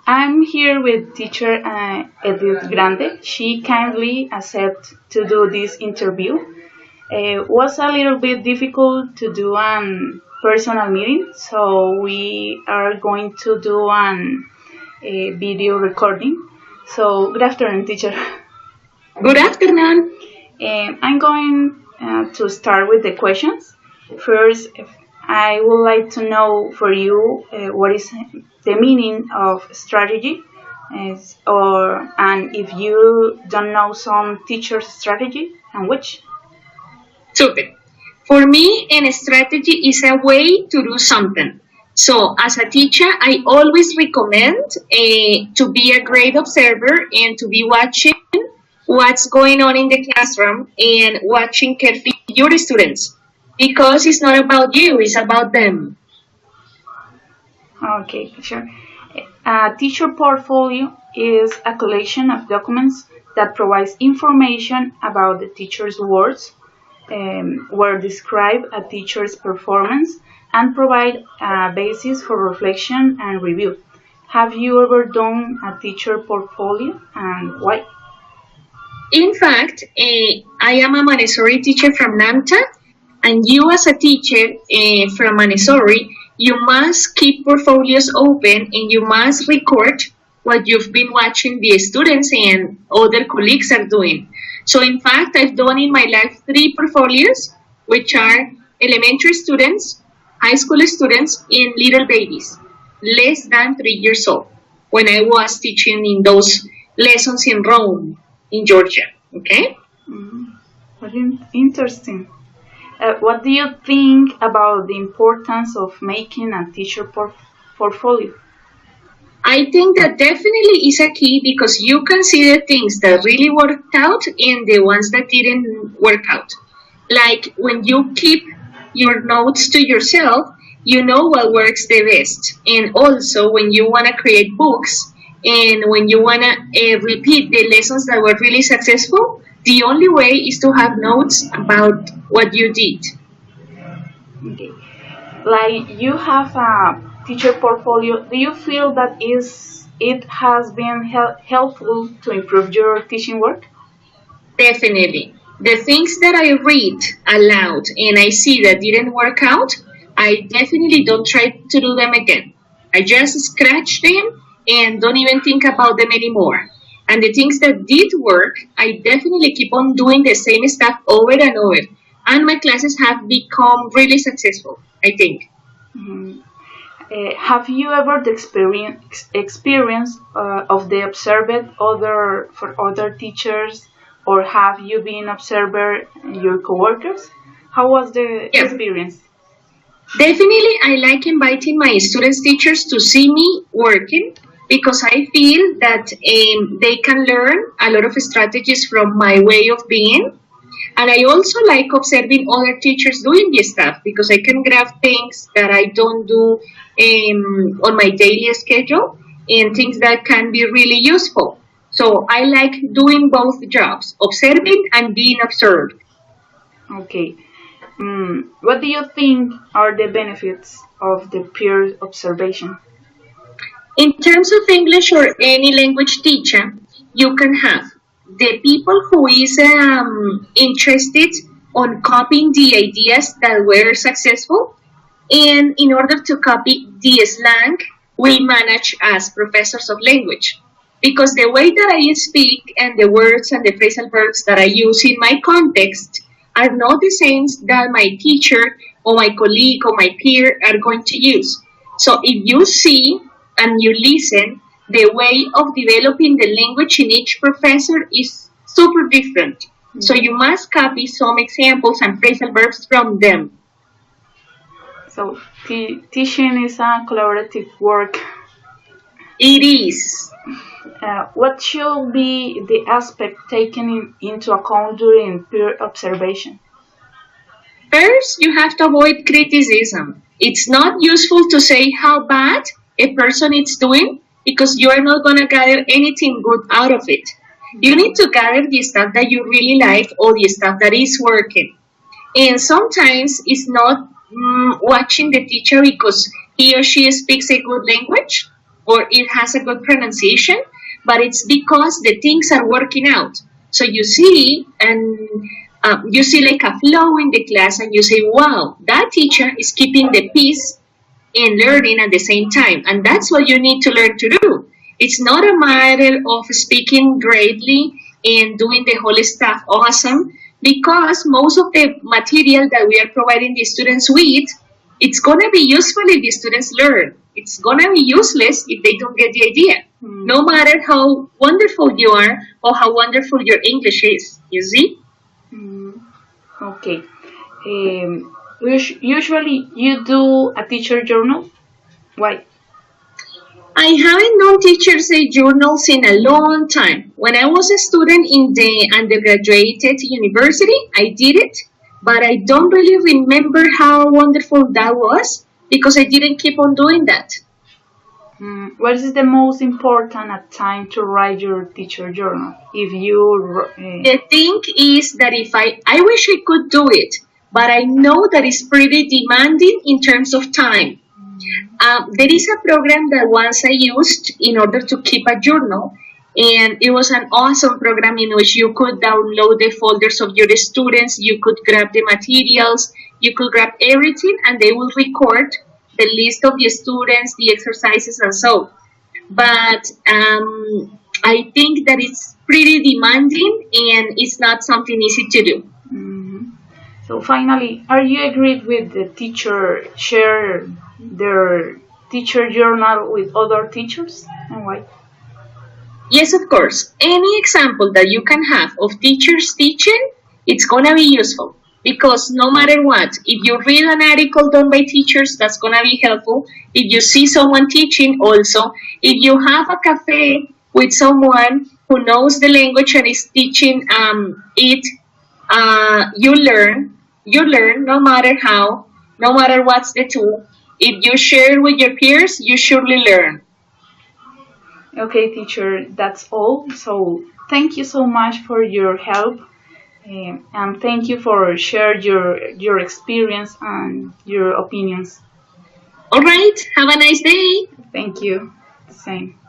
I'm here with teacher Edith Grande. She kindly accepted to do this interview. It was a little bit difficult to do an personal meeting, so we are going to do an video recording. So good afternoon, teacher. Good afternoon. I'm going to start with the questions. First, I would like to know for you what is the meaning of strategy, and if you don't know some teacher's strategy, and which. Super. For me, a strategy is a way to do something. So, as a teacher, I always recommend to be a great observer and to be watching what's going on in the classroom and watching carefully your students because it's not about you, it's about them. Okay, sure. A teacher portfolio is a collection of documents that provides information about the teacher's works, where describe a teacher's performance and provide a basis for reflection and review. Have you ever done a teacher portfolio and why? In fact, I am a Montessori teacher from NAMTA, and you as a teacher from Montessori, you must keep portfolios open and you must record what you've been watching the students and other colleagues are doing. So in fact, I've done in my life 3 portfolios, which are elementary students, high school students, and little babies, less than 3 years old, when I was teaching in those lessons in Rome, in Georgia. Okay? Very interesting. What do you think about the importance of making a teacher portfolio? I think that definitely is a key because you can see the things that really worked out and the ones that didn't work out. Like when you keep your notes to yourself, you know what works the best. And also when you want to create books and when you want to repeat the lessons that were really successful, the only way is to have notes about what you did. Okay. Like you have a teacher portfolio, do you feel that it has been helpful to improve your teaching work? Definitely. The things that I read aloud and I see that didn't work out, I definitely don't try to do them again. I just scratch them and don't even think about them anymore. And the things that did work, I definitely keep on doing the same stuff over and over. And my classes have become really successful, I think. Mhm. Have you ever the experience of the observed other for other teachers, or have you been observer your coworkers? How was the Yeah. experience? Definitely, I like inviting my students teachers to see me working because I feel that they can learn a lot of strategies from my way of being. And I also like observing other teachers doing this stuff because I can grab things that I don't do on my daily schedule and things that can be really useful. So I like doing both jobs, observing and being observed. Okay. What do you think are the benefits of the peer observation? In terms of English or any language teacher, you can have the people who is interested on copying the ideas that were successful, and in order to copy the slang, we manage as professors of language. Because the way that I speak and the words and the phrasal verbs that I use in my context are not the same that my teacher or my colleague or my peer are going to use. So if you see and you listen, the way of developing the language in each professor is super different. So you must copy some examples and phrasal verbs from them. So teaching is a collaborative work. It is. What should be the aspect taken into account during peer observation? First, you have to avoid criticism. It's not useful to say how bad a person is doing because you are not going to gather anything good out of it. You need to gather the stuff that you really like or the stuff that is working. And sometimes it's not watching the teacher because he or she speaks a good language. or it has a good pronunciation, but it's because the things are working out. So you see, and you see like a flow in the class, and you say, wow, that teacher is keeping the peace in learning at the same time. And that's what you need to learn to do. It's not a matter of speaking greatly and doing the whole stuff awesome, because most of the material that we are providing the students with, it's going to be useful if the students learn. It's going to be useless if they don't get the idea. No matter how wonderful you are or how wonderful your English is, you see? Okay. Usually you do a teacher journal. Why? I haven't known teachers say journals in a long time. When I was a student in the undergraduate university, I did it, but I don't really remember how wonderful that was because I didn't keep on doing that. What is the most important time to write your teacher journal? If you The thing is that if I wish I could do it, but I know that it's pretty demanding in terms of time. There is a program that once I used in order to keep a journal, and it was an awesome program in which you could download the folders of your students, you could grab the materials, you could grab everything, and they will record the list of the students, the exercises, and so. But I think that it's pretty demanding and it's not something easy to do. So finally, are you agreed with the teacher share their teacher journal with other teachers, and why? Yes, of course. Any example that you can have of teachers teaching, it's going to be useful. Because no matter what, if you read an article done by teachers, that's going to be helpful. If you see someone teaching also, if you have a cafe with someone who knows the language and is teaching it, you learn no matter how, no matter what's the tool. If you share with your peers, you surely learn. Okay, teacher, that's all. So thank you so much for your help, and thank you for share your experience and your opinions. All right, have a nice day. Thank you. Same.